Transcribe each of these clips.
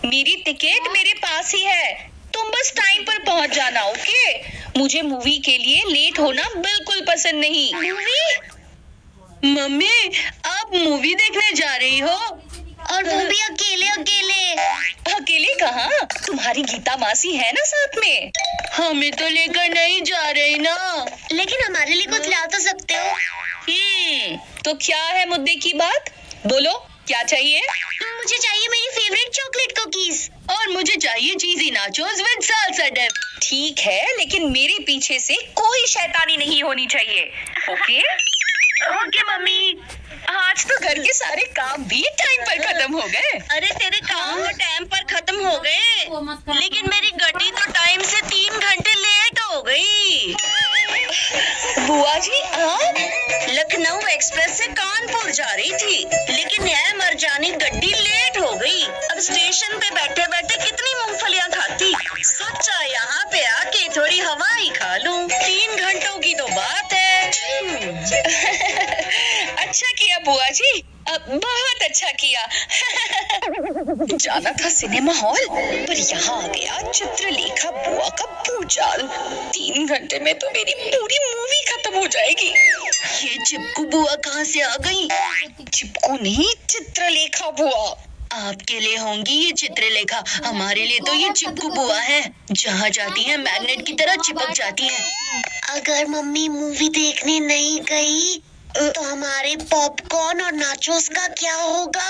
मेरी टिकट मेरे पास ही है, तुम बस टाइम पर पहुंच जाना। ओके? मुझे मूवी के लिए लेट होना बिल्कुल पसंद नहीं। मूवी? मम्मी, आप मूवी देखने जा रही हो? और वो भी अकेले अकेले। अकेले कहाँ? तुम्हारी गीता मासी है ना साथ में। हमें तो लेकर नहीं जा रही ना। लेकिन हमारे लिए कुछ ला तो सकते हो। तो क्या है मुद्दे की बात? बोलो, क्या चाहिए? मुझे चाहिए मेरी फेवरेट चॉकलेट कुकीज। और मुझे चाहिए चीजी नाचोस विद साल्सा डिप। ठीक है, लेकिन मेरे पीछे से कोई शैतानी नहीं होनी चाहिए। ओके? Okay mummy. आज तो घर के सारे काम भी टाइम पर खत्म हो गए। अरे तेरे काम तो टाइम पर खत्म हो गए, लेकिन मेरी गड्डी तो टाइम से 3 घंटे लेट हो गई। बुआ जी, आप? लखनऊ एक्सप्रेस से कानपुर जा रही थी, लेकिन यह मरजानी गड्डी लेट हो गई। अब स्टेशन पे बैठे बैठे कितनी मूंगफलियां खाती, सोचा यहाँ पे आके थोड़ी हवा ही खा लूं। 3 घंटों की तो बात है। अच्छा किया बुआ जी, बहुत अच्छा किया। जाना था सिनेमा हॉल, पर यहाँ आ गया चित्रलेखा बुआ का भूचाल। 3 घंटे में तो मेरी पूरी मूवी खत्म हो जाएगी। ये चिपकू बुआ कहाँ से आ गई? चिपकू नहीं, चित्रलेखा बुआ। आपके लिए होंगी ये चित्रलेखा, हमारे लिए तो ये चिपकू बुआ है। जहाँ जाती है मैग्नेट की तरह चिपक जाती है। अगर मम्मी मूवी देखने नहीं गई तो हमारे पॉपकॉर्न और नाचोस का क्या होगा?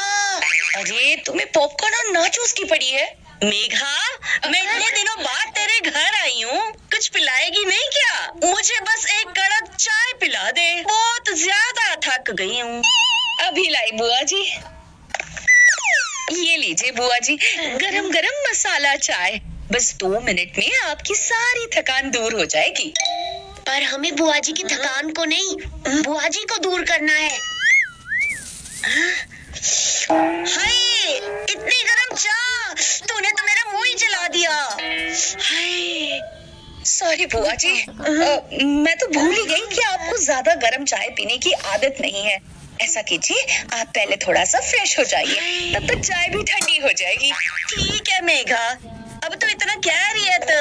अरे तुम्हें पॉपकॉर्न और नाचोस की पड़ी है? मेघा, मैं इतने दिनों बाद तेरे घर आई हूँ, कुछ पिलाएगी नहीं क्या? मुझे बस एक कड़क चाय पिला दे, बहुत ज्यादा थक गई हूँ। अभी लाई बुआ जी। ये लीजिए बुआ जी, गरम गरम मसाला चाय। बस 2 मिनट में आपकी सारी थकान दूर हो जाएगी। पर हमें बुआ जी की थकान को नहीं, बुआ जी को दूर करना है। हाय, इतनी गरम चाय, तूने तो मेरा मुंह ही जला दिया। हाय, सॉरी बुआ जी, मैं तो भूल ही गई कि आपको ज्यादा गर्म चाय पीने की आदत नहीं है। ऐसा कीजिए, आप पहले थोड़ा सा फ्रेश हो जाइए, तब तक चाय भी ठंडी हो जाएगी। ठीक है मेघा, अब तो इतना कह रही है तो।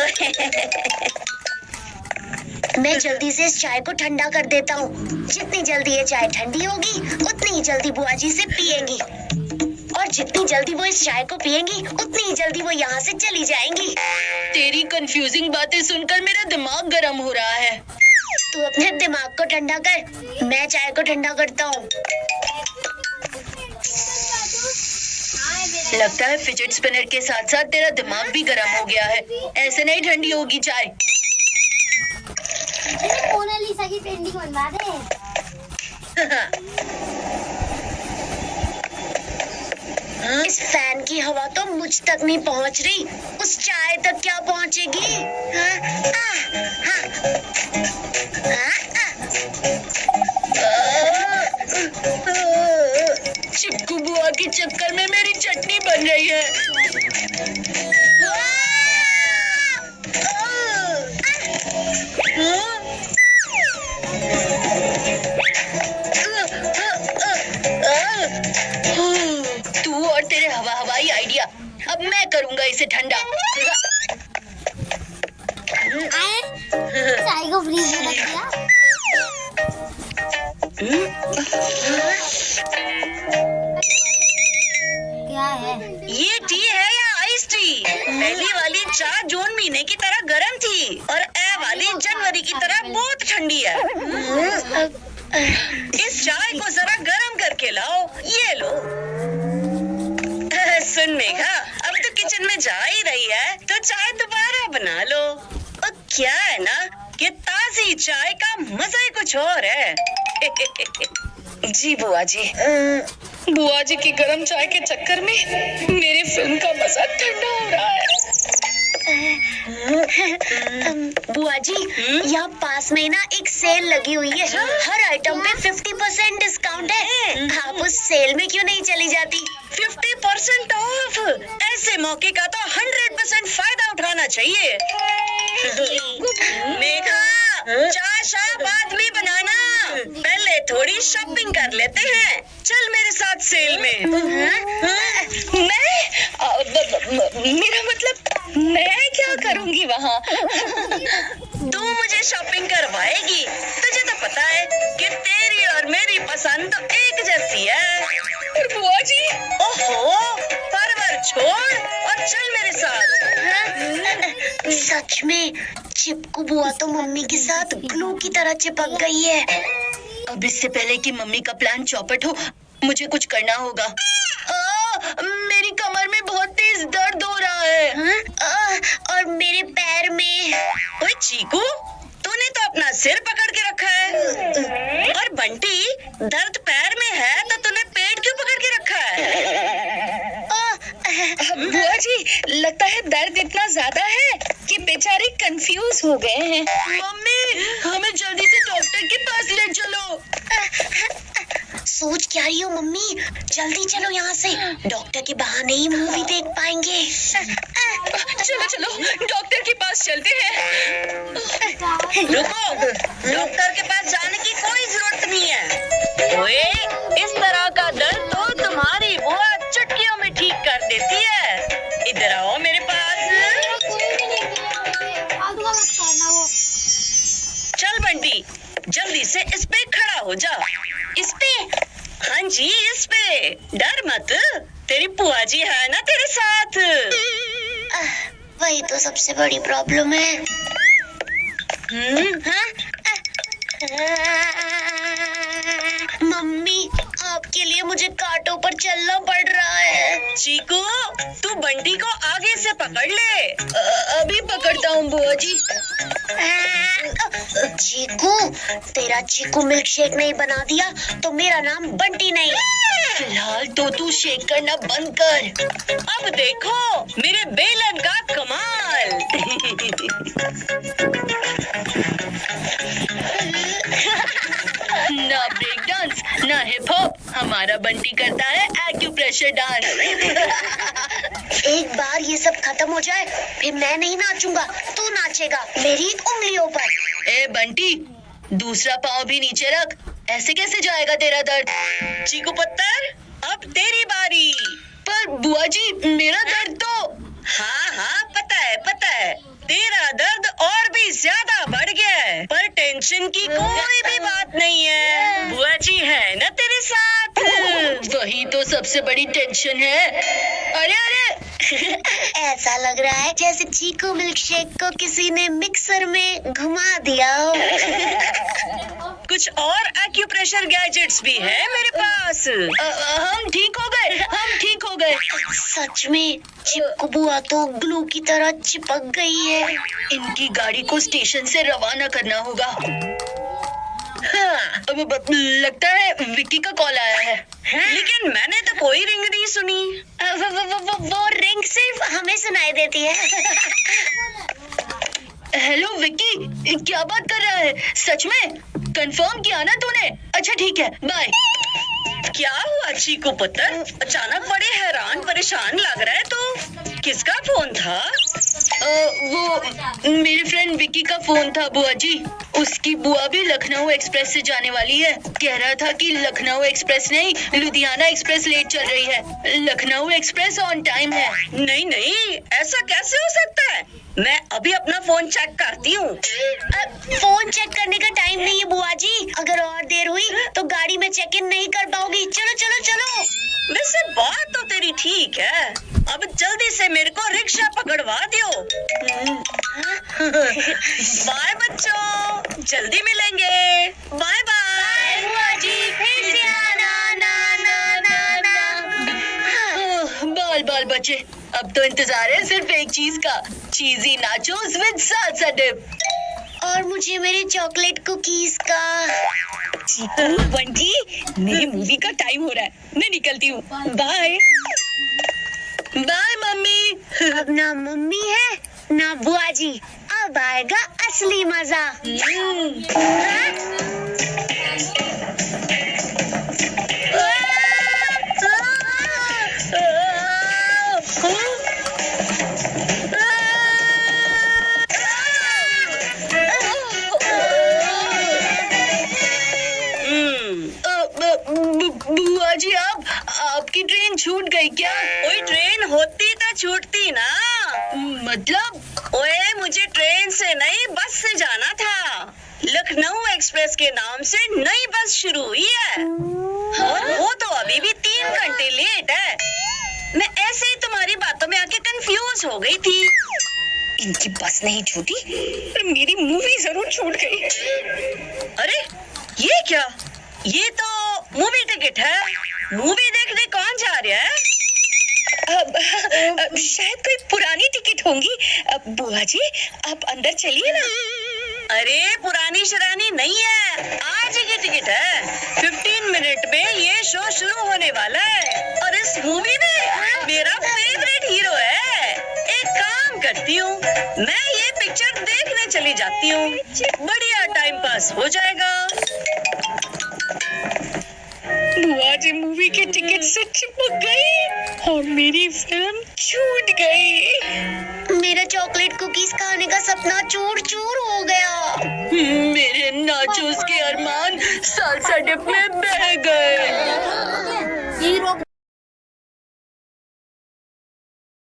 मैं जल्दी से इस चाय को ठंडा कर देता हूँ। जितनी जल्दी ये चाय ठंडी होगी, उतनी ही जल्दी बुआ जी से पिएंगी। और जितनी जल्दी वो इस चाय को पिएंगी, उतनी ही जल्दी वो यहाँ से चली जाएंगी। तेरी कंफ्यूजिंग बातें सुनकर मेरा दिमाग गर्म हो रहा है। तू अपने दिमाग को ठंडा कर, मैं चाय को ठंडा करता हूँ। लगता है फिजेट स्पिनर के साथ साथ तेरा दिमाग भी गर्म हो गया है। ऐसे नहीं ठंडी होगी चाय। मोनालिसा की पेंटिंग बनवा दे। इस फैन की हवा तो मुझ तक नहीं पहुंच रही, उस चाय तक क्या पहुंचेगी? चिपकू बुआ के चक्कर में मेरी चटनी बन रही है। तू और तेरे हवाई आइडिया, अब मैं करूंगा इसे ठंडा। चाय को फ्रीज में रख दिया। क्या है? ये टी है या आइस टी? पहली वाली चाय जून महीने की तरह गर्म थी और ए वाली जनवरी की तरह बहुत ठंडी है। इस चाय को जरा गर्म करके लाओ, ये लो। सुन मेघा, अब तो किचन में जा ही रही है तो चाय दोबारा बना लो। और क्या है ना कि ताजी चाय का मजा ही कुछ और है। जी बुआ जी। बुआ जी की गर्म चाय के चक्कर में मेरी फिल्म का मजा ठंडा हो रहा है। बुआ जी, यहाँ पास में ना एक सेल लगी हुई है। हर आइटम पे 50% डिस्काउंट है। आप उस सेल में क्यों नहीं चली जाती? 50% ऑफ, ऐसे मौके का तो 100% फायदा उठाना चाहिए। मेघा, चाय बाद में बनाना, पहले थोड़ी शॉपिंग कर लेते हैं। चल मेरे साथ सेल में। मेरा मतलब मैं क्या करूंगी वहाँ? तू मुझे शॉपिंग करवाएगी। तुझे तो पता है कि तेरी और मेरी पसंद तो एक जैसी है। पर बुआ जी, ओहो, परवर छोड़ और चल मेरे साथ। सच में चिपकू बुआ तो मम्मी के साथ ग्लू की तरह चिपक गई है। अब इससे पहले कि मम्मी का प्लान चौपट हो, मुझे कुछ करना होगा। मेरी कमर में बहुत तेज दर्द हो रहा है। और मेरे पैर में। ओए चीकू, तूने तो अपना सिर पकड़ के रखा है। और बंटी, दर्द पैर में है तो तूने पेट क्यों पकड़ के रखा है? बुआ जी, लगता है दर्द इतना ज्यादा है कि बेचारे कंफ्यूज हो गए हैं। मम्मी, हमें जल्दी से डॉक्टर के पास ले चलो। सोच क्या रही हो मम्मी? जल्दी चलो यहाँ से, डॉक्टर के बहाने ही मूवी देख पाएंगे। चलो चलो, डॉक्टर के पास चलते हैं। रुको, डॉक्टर के पास जाने की कोई जरूरत नहीं है। ओए, इस तरह का दर्द तो तुम्हारी बुआ चुटकियों में ठीक कर देती है। इधर आओ मेरे पास। चल बंटी, जल्दी से इस पे खड़ा हो जा। इस पे? हाँ जी, इस पे। डर मत, तेरी बुआ जी है ना तेरे साथ। वही तो सबसे बड़ी प्रॉब्लम है। मम्मी, आपके लिए मुझे कांटों पर चलना पड़ रहा है। चीकू, तू बंटी को आगे से पकड़ ले। अभी पकड़ता हूँ बुआ जी। चीकू, तेरा चीकू मिल्क शेक नहीं बना दिया तो मेरा नाम बंटी नहीं। फिलहाल तो तू शेक करना बंद कर। अब देखो मेरे बेलन का कमाल। ना ब्रेक डांस, ना हिप हॉप, हमारा बंटी करता है एक्यूप्रेशर डांस। एक बार ये सब खत्म हो जाए फिर मैं नहीं नाचूंगा, तू नाचेगा मेरी उंगलियों पर। ए बंटी, दूसरा पाँव भी नीचे रख। ऐसे कैसे जाएगा तेरा दर्द? चीकू पत्थर, अब तेरी बारी। पर बुआ जी, मेरा दर्द तो। हाँ हाँ, पता है तेरा दर्द और भी ज्यादा बढ़ गया है, पर टेंशन की कोई भी बात नहीं है। बुआ जी है ना तेरे साथ। वही तो सबसे बड़ी टेंशन है। अरे अरे, ऐसा लग रहा है जैसे चीकू मिल्क शेक को किसी ने मिक्सर में घुमा दिया हो। कुछ और एक्यूप्रेशर गैजेट्स भी है मेरे पास। हम ठीक हो गए, हम ठीक हो गए। सच में चिपकू बुआ तो ग्लू की तरह चिपक गई है। इनकी गाड़ी को स्टेशन से रवाना करना होगा। हाँ, अब लगता है विक्की का कॉल आया है। लेकिन मैंने तो कोई रिंग नहीं सुनी। वो रिंग सिर्फ हमें सुनाई देती है। हेलो विक्की, क्या बात कर रहा है? सच में कंफर्म किया ना तूने? अच्छा ठीक है, बाय। क्या हुआ चीकू पुत्र? अचानक बड़े हैरान परेशान लग रहा है तो। किसका फोन था? वो मेरे फ्रेंड विक्की का फोन था बुआ जी। उसकी बुआ भी लखनऊ एक्सप्रेस से जाने वाली है। कह रहा था कि लखनऊ एक्सप्रेस नहीं, लुधियाना एक्सप्रेस लेट चल रही है। लखनऊ एक्सप्रेस ऑन टाइम है। नहीं, ऐसा कैसे हो सकता है? मैं अभी अपना फोन चेक करती हूँ। फोन चेक करने का टाइम नहीं है बुआ जी। अगर और देर हुई तो गाड़ी में चेक इन नहीं कर पाओगी। चलो चलो चलो। वैसे बात तो तेरी ठीक है। अब जल्दी से मेरे को रिक्शा पकड़वा दियो। बाय बच्चों, जल्दी मिलेंगे। बाय बाय बुआ जी, फिर से आना ना ना ना ना। बाल बाल बचे, अब तो इंतजार है सिर्फ एक चीज का, चीजी नाचोस विद सालसा डिप। और मुझे मेरी चॉकलेट कुकीज का। चीकू, बंटी, मेरी मूवी का टाइम हो रहा है, मैं निकलती हूँ। Bye bye mummy. अब ना मम्मी है ना बुआ जी, अब आएगा असली मजा। बुआ जी, आपकी ट्रेन छूट गई क्या? कोई ट्रेन होती तो छूटती ना। मतलब ओए मुझे ट्रेन से नहीं बस से जाना था। लखनऊ एक्सप्रेस के नाम से नई बस शुरू हुई है और वो तो अभी भी 3 घंटे लेट है। मैं ऐसे ही तुम्हारी बातों में आके कंफ्यूज हो गई थी। इनकी बस नहीं छूटी पर मेरी मूवी जरूर छूट गई। अरे ये क्या? ये तो मूवी टिकट है। मूवी देखने कौन जा रहा है? शायद कोई पुरानी टिकट होंगी। बुआ जी आप अंदर चलिए ना। अरे पुरानी शरानी नहीं है, आज की टिकट है। 15 मिनट में ये शो शुरू होने वाला है और इस मूवी में मेरा फेवरेट हीरो है। एक काम करती हूँ, मैं ये पिक्चर देखने चली जाती हूँ। बढ़िया टाइम पास हो जाएगा। बुआ जी मूवी के टिकट से चिपक गई और मेरी फिल्म छूट गई। मेरा चॉकलेट कुकीज खाने का सपना चूर चूर हो गया। मेरे नाचोस के अरमान सालसा डिप में बह